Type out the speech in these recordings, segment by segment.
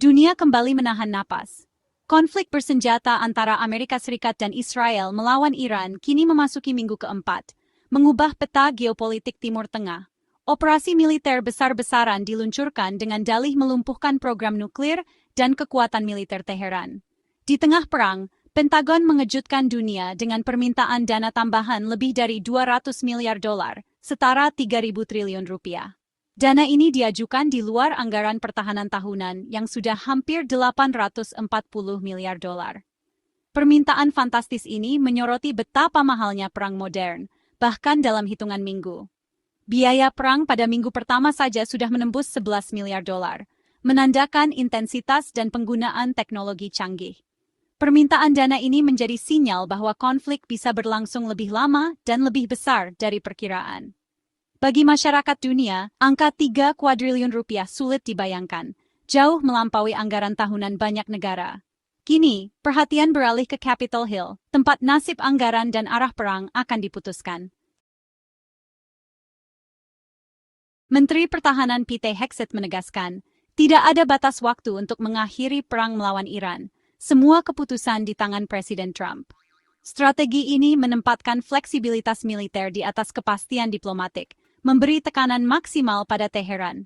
Dunia kembali menahan napas. Konflik bersenjata antara Amerika Serikat dan Israel melawan Iran kini memasuki minggu keempat, mengubah peta geopolitik Timur Tengah. Operasi militer besar-besaran diluncurkan dengan dalih melumpuhkan program nuklir dan kekuatan militer Teheran. Di tengah perang, Pentagon mengejutkan dunia dengan permintaan dana tambahan lebih dari 200 miliar dolar, setara 3.000 triliun rupiah. Dana ini diajukan di luar anggaran pertahanan tahunan yang sudah hampir 840 miliar dolar. Permintaan fantastis ini menyoroti betapa mahalnya perang modern, bahkan dalam hitungan minggu. Biaya perang pada minggu pertama saja sudah menembus 11 miliar dolar, menandakan intensitas dan penggunaan teknologi canggih. Permintaan dana ini menjadi sinyal bahwa konflik bisa berlangsung lebih lama dan lebih besar dari perkiraan. Bagi masyarakat dunia, angka 3 kuadriliun rupiah sulit dibayangkan, jauh melampaui anggaran tahunan banyak negara. Kini, perhatian beralih ke Capitol Hill, tempat nasib anggaran dan arah perang akan diputuskan. Menteri Pertahanan Pete Hegseth menegaskan, tidak ada batas waktu untuk mengakhiri perang melawan Iran. Semua keputusan di tangan Presiden Trump. Strategi ini menempatkan fleksibilitas militer di atas kepastian diplomatik, memberi tekanan maksimal pada Teheran.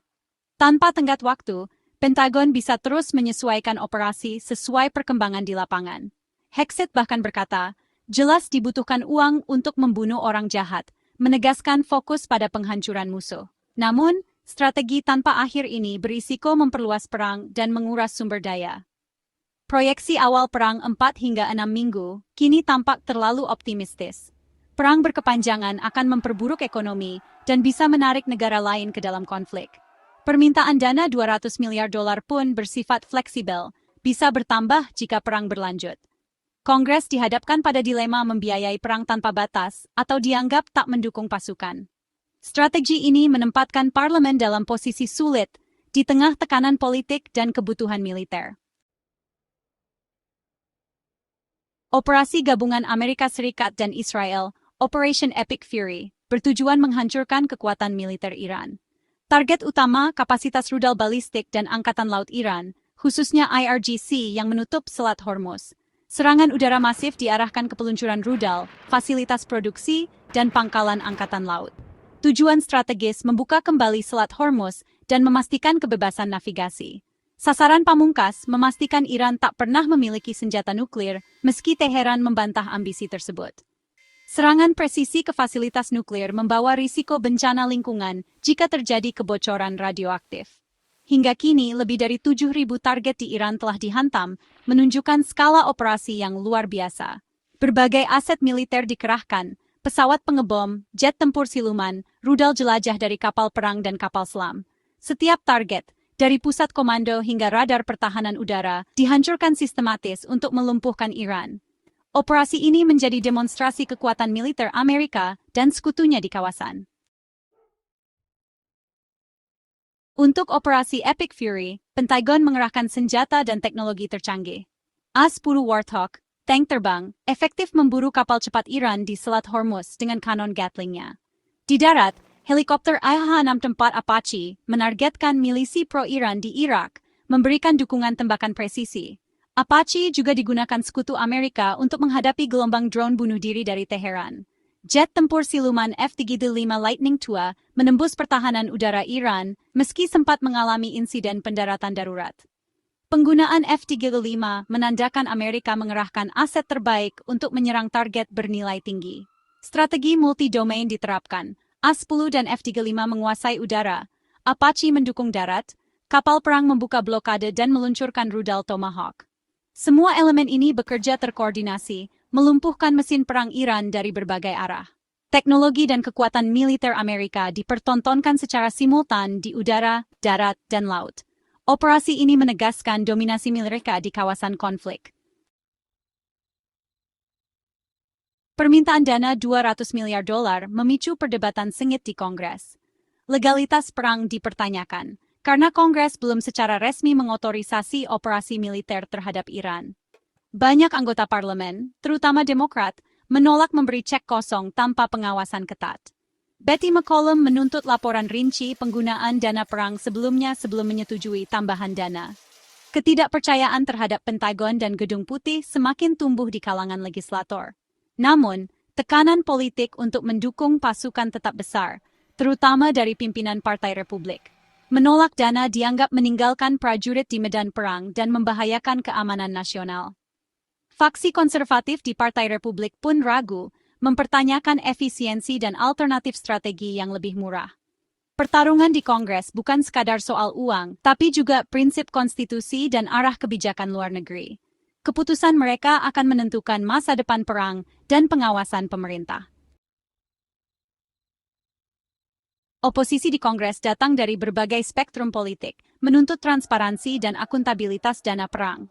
Tanpa tenggat waktu, Pentagon bisa terus menyesuaikan operasi sesuai perkembangan di lapangan. Hegseth bahkan berkata, jelas dibutuhkan uang untuk membunuh orang jahat, menegaskan fokus pada penghancuran musuh. Namun, strategi tanpa akhir ini berisiko memperluas perang dan menguras sumber daya. Proyeksi awal perang 4 hingga 6 minggu kini tampak terlalu optimistis. Perang berkepanjangan akan memperburuk ekonomi dan bisa menarik negara lain ke dalam konflik. Permintaan dana 200 miliar dolar pun bersifat fleksibel, bisa bertambah jika perang berlanjut. Kongres dihadapkan pada dilema membiayai perang tanpa batas atau dianggap tak mendukung pasukan. Strategi ini menempatkan parlemen dalam posisi sulit di tengah tekanan politik dan kebutuhan militer. Operasi gabungan Amerika Serikat dan Israel, Operation Epic Fury, bertujuan menghancurkan kekuatan militer Iran. Target utama kapasitas rudal balistik dan Angkatan Laut Iran, khususnya IRGC yang menutup Selat Hormuz. Serangan udara masif diarahkan ke peluncuran rudal, fasilitas produksi, dan pangkalan Angkatan Laut. Tujuan strategis membuka kembali Selat Hormuz dan memastikan kebebasan navigasi. Sasaran pamungkas memastikan Iran tak pernah memiliki senjata nuklir, meski Teheran membantah ambisi tersebut. Serangan presisi ke fasilitas nuklir membawa risiko bencana lingkungan jika terjadi kebocoran radioaktif. Hingga kini, lebih dari 7.000 target di Iran telah dihantam, menunjukkan skala operasi yang luar biasa. Berbagai aset militer dikerahkan, pesawat pengebom, jet tempur siluman, rudal jelajah dari kapal perang dan kapal selam. Setiap target, dari pusat komando hingga radar pertahanan udara, dihancurkan sistematis untuk melumpuhkan Iran. Operasi ini menjadi demonstrasi kekuatan militer Amerika dan sekutunya di kawasan. Untuk operasi Epic Fury, Pentagon mengerahkan senjata dan teknologi tercanggih. A-10 Warthog, tank terbang, efektif memburu kapal cepat Iran di Selat Hormuz dengan kanon Gatling-nya. Di darat, helikopter IH-64 Apache menargetkan milisi pro-Iran di Irak, memberikan dukungan tembakan presisi. Apache juga digunakan sekutu Amerika untuk menghadapi gelombang drone bunuh diri dari Teheran. Jet tempur siluman F-35 Lightning II menembus pertahanan udara Iran meski sempat mengalami insiden pendaratan darurat. Penggunaan F-35 menandakan Amerika mengerahkan aset terbaik untuk menyerang target bernilai tinggi. Strategi multi-domain diterapkan. A-10 dan F-35 menguasai udara, Apache mendukung darat, kapal perang membuka blokade dan meluncurkan rudal Tomahawk. Semua elemen ini bekerja terkoordinasi, melumpuhkan mesin perang Iran dari berbagai arah. Teknologi dan kekuatan militer Amerika dipertontonkan secara simultan di udara, darat, dan laut. Operasi ini menegaskan dominasi militer di kawasan konflik. Permintaan dana 200 miliar dolar memicu perdebatan sengit di Kongres. Legalitas perang dipertanyakan, karena Kongres belum secara resmi mengotorisasi operasi militer terhadap Iran. Banyak anggota parlemen, terutama Demokrat, menolak memberi cek kosong tanpa pengawasan ketat. Betty McCollum menuntut laporan rinci penggunaan dana perang sebelum menyetujui tambahan dana. Ketidakpercayaan terhadap Pentagon dan Gedung Putih semakin tumbuh di kalangan legislator. Namun, tekanan politik untuk mendukung pasukan tetap besar, terutama dari pimpinan Partai Republik. Menolak dana dianggap meninggalkan prajurit di medan perang dan membahayakan keamanan nasional. Faksi konservatif di Partai Republik pun ragu, mempertanyakan efisiensi dan alternatif strategi yang lebih murah. Pertarungan di Kongres bukan sekadar soal uang, tapi juga prinsip konstitusi dan arah kebijakan luar negeri. Keputusan mereka akan menentukan masa depan perang dan pengawasan pemerintah. Oposisi di Kongres datang dari berbagai spektrum politik, menuntut transparansi dan akuntabilitas dana perang.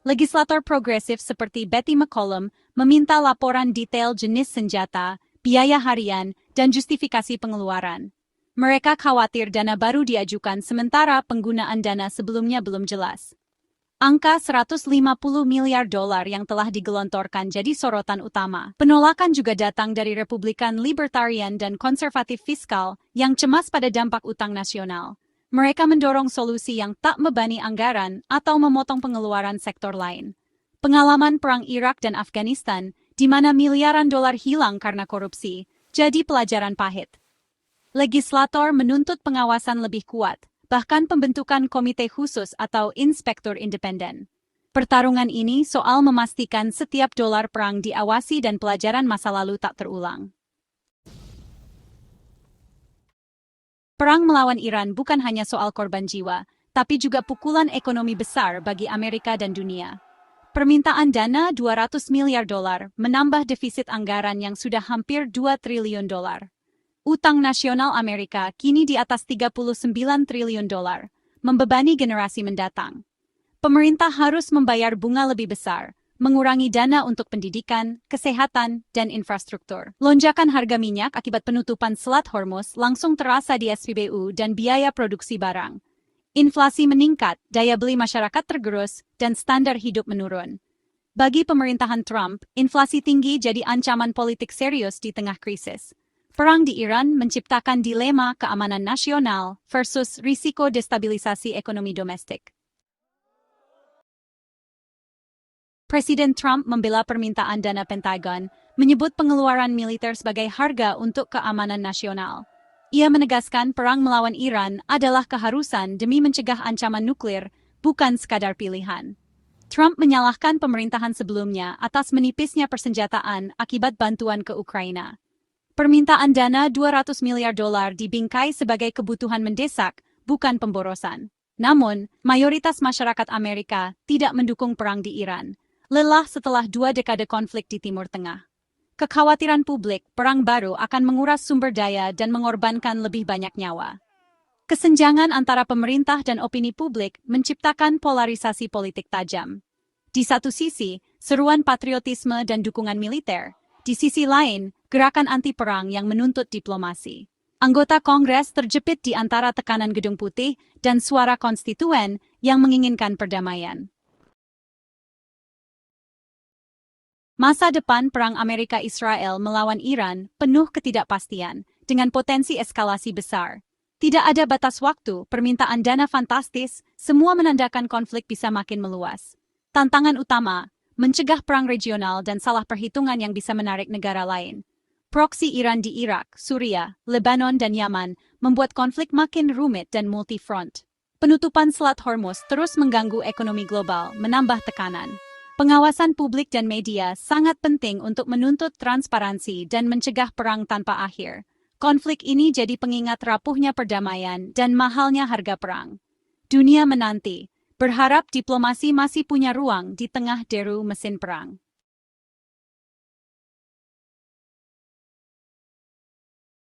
Legislator progresif seperti Betty McCollum meminta laporan detail jenis senjata, biaya harian, dan justifikasi pengeluaran. Mereka khawatir dana baru diajukan sementara penggunaan dana sebelumnya belum jelas. Angka 150 miliar dolar yang telah digelontorkan jadi sorotan utama. Penolakan juga datang dari Republikan Libertarian dan Konservatif Fiskal yang cemas pada dampak utang nasional. Mereka mendorong solusi yang tak membebani anggaran atau memotong pengeluaran sektor lain. Pengalaman perang Irak dan Afghanistan, di mana miliaran dolar hilang karena korupsi, jadi pelajaran pahit. Legislator menuntut pengawasan lebih kuat, bahkan pembentukan komite khusus atau inspektur independen. Pertarungan ini soal memastikan setiap dolar perang diawasi dan pelajaran masa lalu tak terulang. Perang melawan Iran bukan hanya soal korban jiwa, tapi juga pukulan ekonomi besar bagi Amerika dan dunia. Permintaan dana 200 miliar dolar menambah defisit anggaran yang sudah hampir 2 triliun dolar. Utang nasional Amerika kini di atas 39 triliun dolar, membebani generasi mendatang. Pemerintah harus membayar bunga lebih besar, mengurangi dana untuk pendidikan, kesehatan, dan infrastruktur. Lonjakan harga minyak akibat penutupan Selat Hormuz langsung terasa di SPBU dan biaya produksi barang. Inflasi meningkat, daya beli masyarakat tergerus, dan standar hidup menurun. Bagi pemerintahan Trump, inflasi tinggi jadi ancaman politik serius di tengah krisis. Perang di Iran menciptakan dilema keamanan nasional versus risiko destabilisasi ekonomi domestik. Presiden Trump membela permintaan dana Pentagon, menyebut pengeluaran militer sebagai harga untuk keamanan nasional. Ia menegaskan perang melawan Iran adalah keharusan demi mencegah ancaman nuklir, bukan sekadar pilihan. Trump menyalahkan pemerintahan sebelumnya atas menipisnya persenjataan akibat bantuan ke Ukraina. Permintaan dana 200 miliar dolar dibingkai sebagai kebutuhan mendesak, bukan pemborosan. Namun, mayoritas masyarakat Amerika tidak mendukung perang di Iran. Lelah setelah 2 dekade konflik di Timur Tengah. Kekhawatiran publik, perang baru akan menguras sumber daya dan mengorbankan lebih banyak nyawa. Kesenjangan antara pemerintah dan opini publik menciptakan polarisasi politik tajam. Di satu sisi, seruan patriotisme dan dukungan militer. Di sisi lain, gerakan anti-perang yang menuntut diplomasi. Anggota Kongres terjepit di antara tekanan Gedung Putih dan suara konstituen yang menginginkan perdamaian. Masa depan perang Amerika-Israel melawan Iran penuh ketidakpastian, dengan potensi eskalasi besar. Tidak ada batas waktu, permintaan dana fantastis, semua menandakan konflik bisa makin meluas. Tantangan utama, mencegah perang regional dan salah perhitungan yang bisa menarik negara lain. Proksi Iran di Irak, Suriah, Lebanon, dan Yaman membuat konflik makin rumit dan multi-front. Penutupan Selat Hormuz terus mengganggu ekonomi global, menambah tekanan. Pengawasan publik dan media sangat penting untuk menuntut transparansi dan mencegah perang tanpa akhir. Konflik ini jadi pengingat rapuhnya perdamaian dan mahalnya harga perang. Dunia menanti, berharap diplomasi masih punya ruang di tengah deru mesin perang.